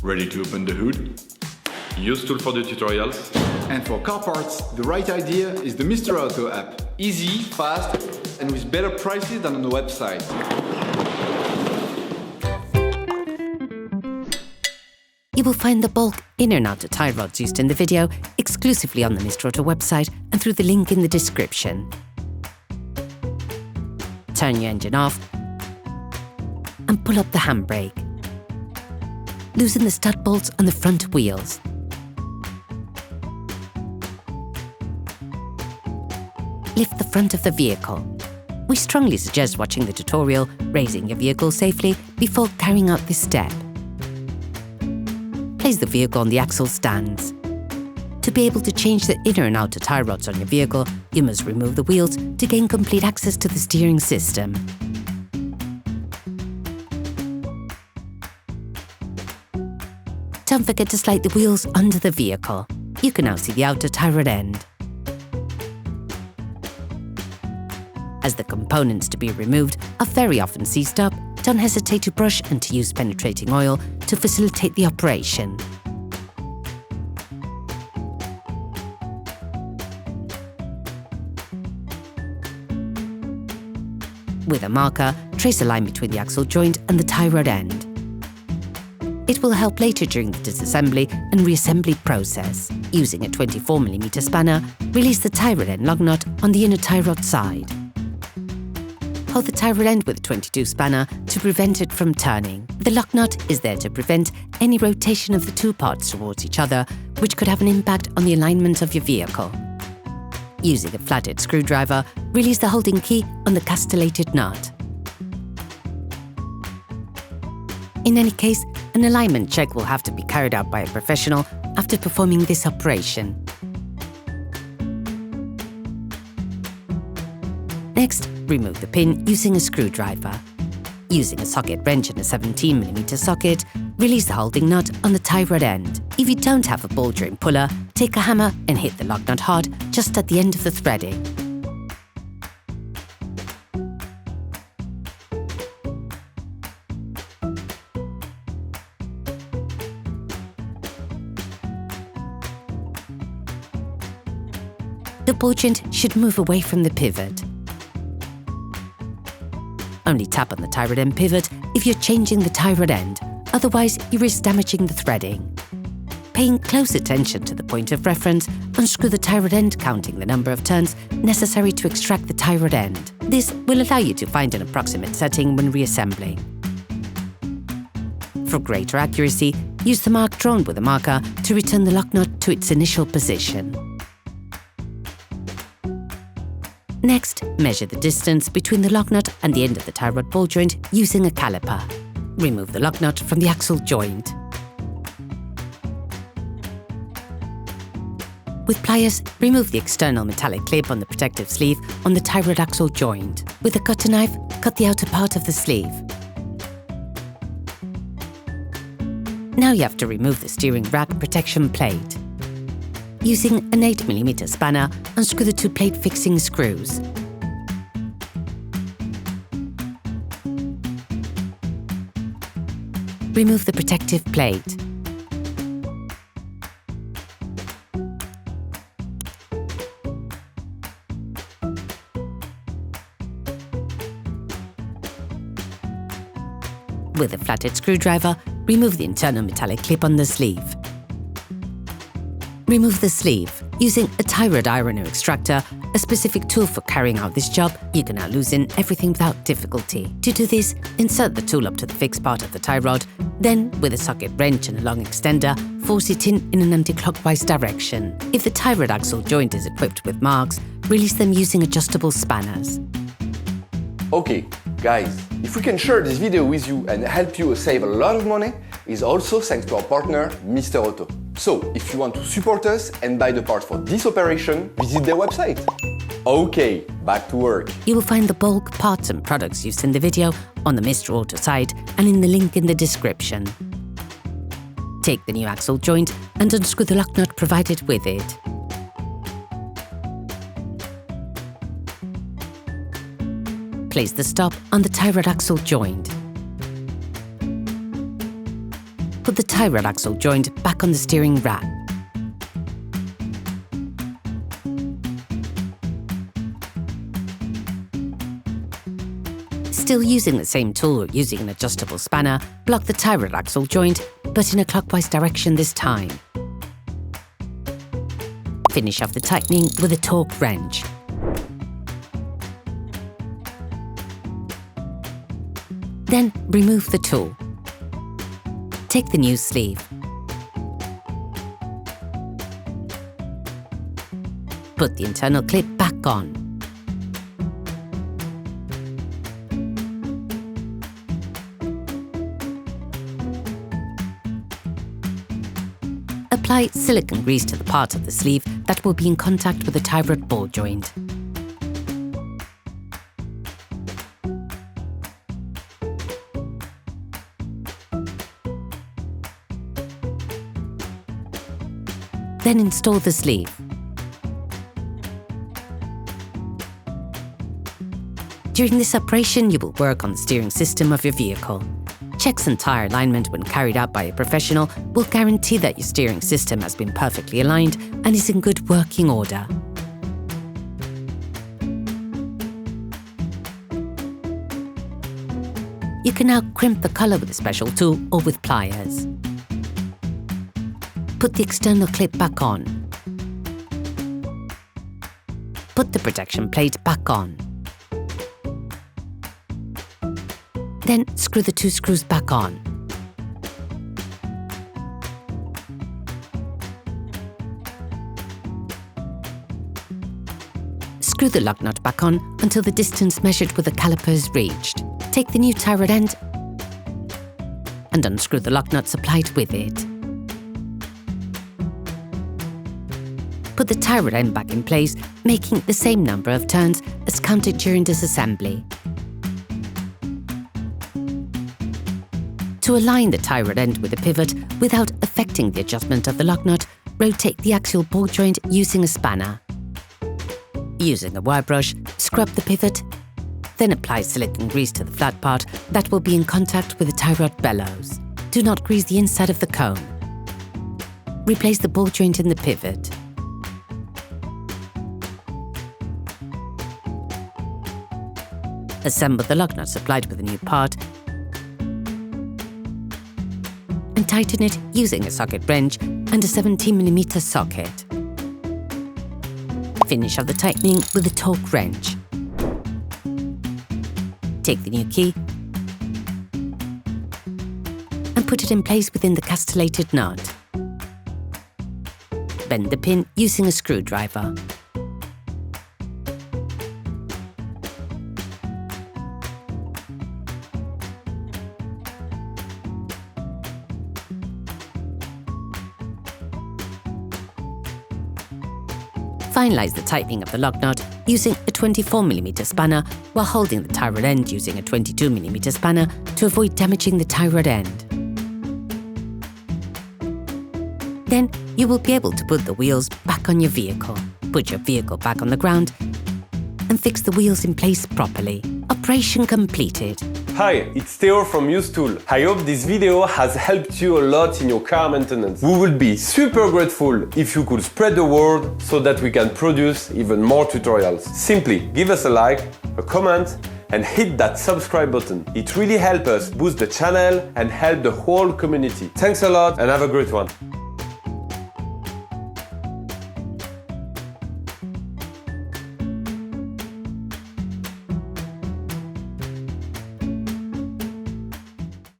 Ready to open the hood? Usetool for the tutorials. And for car parts, the right idea is the Mr. Auto app. Easy, fast, and with better prices than on the website. You will find the bulk inner and outer tie rods used in the video exclusively on the Mr. Auto website and through the link in the description. Turn your engine off and pull up the handbrake. Loosen the stud bolts on the front wheels. Lift the front of the vehicle. We strongly suggest watching the tutorial, raising your vehicle safely before carrying out this step. Place the vehicle on the axle stands. To be able to change the inner and outer tie rods on your vehicle, you must remove the wheels to gain complete access to the steering system. Don't forget to slide the wheels under the vehicle. You can now see the outer tie rod end. As the components to be removed are very often seized up, don't hesitate to brush and to use penetrating oil to facilitate the operation. With a marker, trace a line between the axle joint and the tie rod end. It will help later during the disassembly and reassembly process. Using a 24mm spanner, release the tie rod end lug nut on the inner tie rod side. Hold the tie rod end with a 22 spanner to prevent it from turning. The lock nut is there to prevent any rotation of the two parts towards each other, which could have an impact on the alignment of your vehicle. Using a flathead screwdriver, release the holding key on the castellated nut. In any case, an alignment check will have to be carried out by a professional after performing this operation. Next, remove the pin using a screwdriver. Using a socket wrench and a 17mm socket, release the holding nut on the tie rod end. If you don't have a ball joint puller, take a hammer and hit the lock nut hard just at the end of the threading. The ball joint should move away from the pivot. Only tap on the tie rod end pivot if you're changing the tie rod end, otherwise you risk damaging the threading. Paying close attention to the point of reference, unscrew the tie rod end counting the number of turns necessary to extract the tie rod end. This will allow you to find an approximate setting when reassembling. For greater accuracy, use the mark drawn with a marker to return the lock nut to its initial position. Next, measure the distance between the lock nut and the end of the tie rod ball joint using a caliper. Remove the lock nut from the axle joint. With pliers, remove the external metallic clip on the protective sleeve on the tie rod axle joint. With a cutter knife, cut the outer part of the sleeve. Now you have to remove the steering rack protection plate. Using an 8mm spanner, unscrew the two plate fixing screws. Remove the protective plate. With a flathead screwdriver, remove the internal metallic clip on the sleeve. Remove the sleeve. Using a tie rod ironer extractor, a specific tool for carrying out this job, you can now loosen everything without difficulty. To do this, insert the tool up to the fixed part of the tie rod, then, with a socket wrench and a long extender, force it in an anti-clockwise direction. If the tie rod axle joint is equipped with marks, release them using adjustable spanners. Okay, guys, if we can share this video with you and help you save a lot of money, is also thanks to our partner, Mr. Auto. So, if you want to support us and buy the parts for this operation, visit their website. Okay, back to work. You will find the bulk parts and products used in the video on the Mr. Auto site and in the link in the description. Take the new axle joint and unscrew the lock nut provided with it. Place the stop on the tie rod axle joint. Put the tie rod axle joint back on the steering rack. Still using the same tool or using an adjustable spanner, block the tie rod axle joint, but in a clockwise direction this time. Finish off the tightening with a torque wrench. Then remove the tool. Take the new sleeve. Put the internal clip back on. Apply silicone grease to the part of the sleeve that will be in contact with the tie rod ball joint. Then install the sleeve. During this operation, you will work on the steering system of your vehicle. Checks and tyre alignment when carried out by a professional will guarantee that your steering system has been perfectly aligned and is in good working order. You can now crimp the colour with a special tool or with pliers. Put the external clip back on. Put the protection plate back on. Then screw the 2 screws back on. Screw the lug nut back on until the distance measured with the caliper is reached. Take the new tie rod end and unscrew the lug nut supplied with it. Put the tie rod end back in place, making the same number of turns as counted during disassembly. To align the tie rod end with the pivot without affecting the adjustment of the lock nut, rotate the axial ball joint using a spanner. Using a wire brush, scrub the pivot, then apply silicone grease to the flat part that will be in contact with the tie rod bellows. Do not grease the inside of the cone. Replace the ball joint in the pivot. Assemble the lock nut supplied with a new part and tighten it using a socket wrench and a 17mm socket. Finish off the tightening with a torque wrench. Take the new key and put it in place within the castellated nut. Bend the pin using a screwdriver. Finalize the tightening of the lock nut using a 24mm spanner while holding the tie rod end using a 22mm spanner to avoid damaging the tie rod end. Then you will be able to put the wheels back on your vehicle, put your vehicle back on the ground, and fix the wheels in place properly. Operation completed. Hi, it's Theo from Usetool. I hope this video has helped you a lot in your car maintenance. We would be super grateful if you could spread the word so that we can produce even more tutorials. Simply give us a like, a comment, and hit that subscribe button. It really helps us boost the channel and help the whole community. Thanks a lot and have a great one.